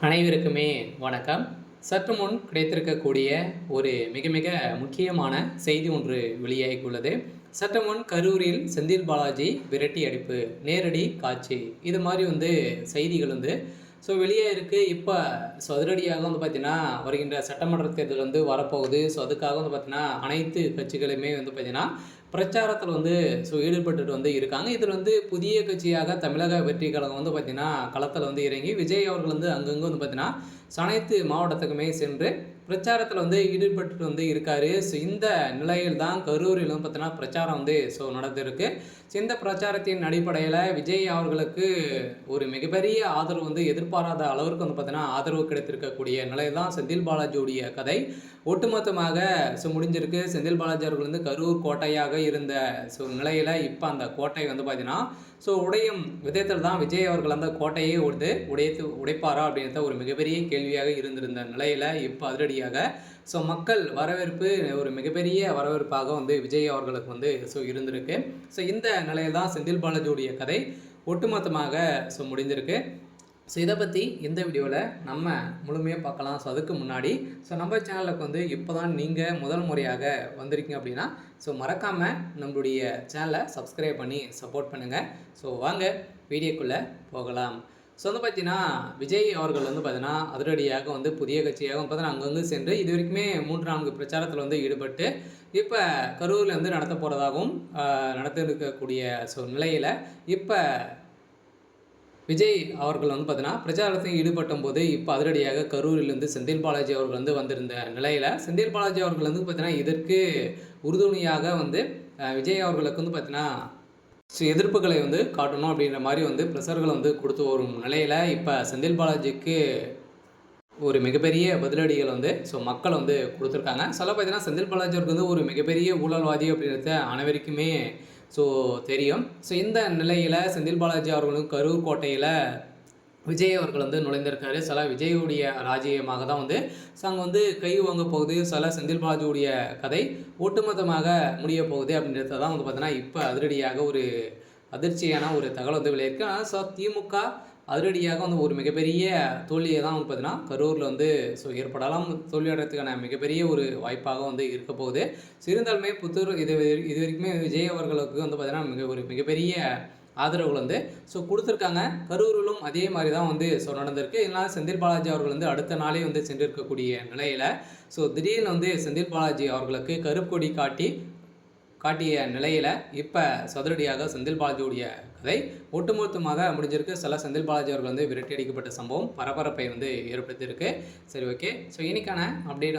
அனைவருக்குமே வணக்கம். சற்று முன் கிடைத்திருக்கக்கூடிய ஒரு மிக மிக முக்கியமான செய்தி ஒன்று வெளியாகியுள்ளது. சற்று முன் கரூரில் செந்தில் பாலாஜி விரட்டி அடிப்பு, நேரடி காட்சி, இது மாதிரி செய்திகள் வெளியே இருக்கு. இப்போ அதிரடியாக பார்த்தீங்கன்னா வருகின்ற சட்டமன்ற தேர்தல் வரப்போகுது. அதுக்காக பார்த்தீங்கன்னா அனைத்து கட்சிகளுமே பார்த்தீங்கன்னா பிரச்சாரத்தில் ஈடுபட்டுட்டு இருக்காங்க. இதில் புதிய கட்சியாக தமிழக வெற்றி கழகம் பார்த்தீங்கன்னா களத்தில் இறங்கி விஜய் அவர்கள் அங்கங்கே பார்த்தீங்கன்னா அனைத்து மாவட்டத்துக்குமே சென்று பிரச்சாரத்தில் ஈடுபட்டு இருக்காரு. இந்த நிலையில் தான் கரூரில் பார்த்தீங்கன்னா பிரச்சாரம் நடந்திருக்கு. இந்த பிரச்சாரத்தின் அடிப்படையில் விஜய் அவர்களுக்கு ஒரு மிகப்பெரிய ஆதரவு எதிர்பாராத அளவிற்கு பார்த்தீங்கன்னா ஆதரவு கிடைத்திருக்கக்கூடிய நிலையில் தான் செந்தில் பாலாஜியுடைய கதை ஒட்டுமொத்தமாக முடிஞ்சிருக்கு. செந்தில் பாலாஜி அவர்கள் கரூர் கோட்டையாக இருந்த நிலையில் இப்போ அந்த கோட்டை பார்த்தீங்கன்னா உடையும் விதத்தில் தான் விஜய் அவர்கள் அந்த கோட்டையே உடைப்பாரா அப்படின்றத ஒரு மிகப்பெரிய கேள்வியாக இருந்திருந்த நிலையில் இப்போ அதிரடியாக மக்கள் வரவேற்பு ஒரு மிகப்பெரிய வரவேற்பாக விஜய் அவர்களுக்கு இருந்திருக்கு. இந்த நிலையில் தான் செந்தில் பாலாஜியுடைய கதை ஒட்டுமொத்தமாக முடிந்திருக்கு. இதை பற்றி இந்த வீடியோவில் நம்ம முழுமையாக பார்க்கலாம். அதுக்கு முன்னாடி நம்ம சேனலுக்கு இப்போ தான் நீங்கள் முதல் முறையாக வந்திருக்கீங்க அப்படின்னா மறக்காமல் நம்மளுடைய சேனலை சப்ஸ்கிரைப் பண்ணி சப்போர்ட் பண்ணுங்கள். வாங்க வீடியோக்குள்ளே போகலாம். பார்த்தீங்கன்னா விஜய் அவர்கள் பார்த்தீங்கன்னா அதிரடியாக புதிய கட்சியாக பார்த்தீங்கன்னா அங்கங்கே சென்று இது வரைக்குமே 3-4 பிரச்சாரத்தில் ஈடுபட்டு இப்போ கரூரில் நடத்த போகிறதாகவும் நடத்திருக்கக்கூடிய நிலையில் இப்போ விஜய் அவர்கள் பார்த்தீங்கன்னா பிரச்சாரத்தில் ஈடுபட்ட போது இப்போ அதிரடியாக கரூரிலிருந்து செந்தில் பாலாஜி அவர்கள் வந்திருந்த நிலையில் செந்தில் பாலாஜி அவர்கள் பார்த்தீங்கன்னா இதற்கு உறுதுணையாக விஜய் அவர்களுக்கு பார்த்தீங்கன்னா எதிர்ப்புகளை காட்டணும் அப்படின்ற மாதிரி ப்ரெஷர்கள் கொடுத்து வரும் நிலையில் இப்போ செந்தில் பாலாஜிக்கு ஒரு மிகப்பெரிய பதிலடிகள் மக்கள் கொடுத்துருக்காங்க. பார்த்தீங்கன்னா செந்தில் பாலாஜி அவருக்கு ஒரு மிகப்பெரிய ஊழல்வாதி அப்படின்றத அனைவருக்குமே தெரியும். இந்த நிலையில் செந்தில் பாலாஜி அவர்களும் கரூர் கோட்டையில் விஜய் அவர்கள் நுழைந்திருக்காரு. விஜயுடைய ராஜ்யமாக தான் அங்கே கை வாங்க போகுது. செந்தில் பாலாஜியுடைய கதை ஒட்டுமொத்தமாக முடிய போகுது அப்படின்றத தான் பார்த்தீங்கன்னா இப்போ அதிரடியாக ஒரு அதிர்ச்சியான ஒரு தகவல் வெளியிருக்கு. ஆனால் திமுக அதிரடியாக ஒரு மிகப்பெரிய தோல்வியை தான் பார்த்தீங்கன்னா கரூரில் ஏற்படலாம். தோல்வியடைறதுக்கான மிகப்பெரிய ஒரு வாய்ப்பாக இருக்க போகுது. இருந்தாலுமே புத்தூர் இது வரைக்குமே விஜய் அவர்களுக்கு பார்த்தீங்கன்னா ஒரு மிகப்பெரிய ஆதரவுகள் கொடுத்துருக்காங்க. கரூரிலும் அதே மாதிரி தான் நடந்திருக்கு. இதனால் செந்தில் பாலாஜி அவர்கள் அடுத்த நாளே சென்றிருக்கக்கூடிய நிலையில் திடீர்னு செந்தில் பாலாஜி அவர்களுக்கு கருப்பு கொடி காட்டிய நிலையில் இப்போ சதுரடியாக செந்தில் பாலாஜியுடைய கதை ஒட்டுமொத்தமாக முடிஞ்சிருக்கு. செந்தில் பாலாஜி அவர்கள் விரட்டி அடிக்கப்பட்ட சம்பவம் பரபரப்பை ஏற்படுத்தியிருக்கு. சரி, ஓகே. இன்னைக்கான அப்டேட்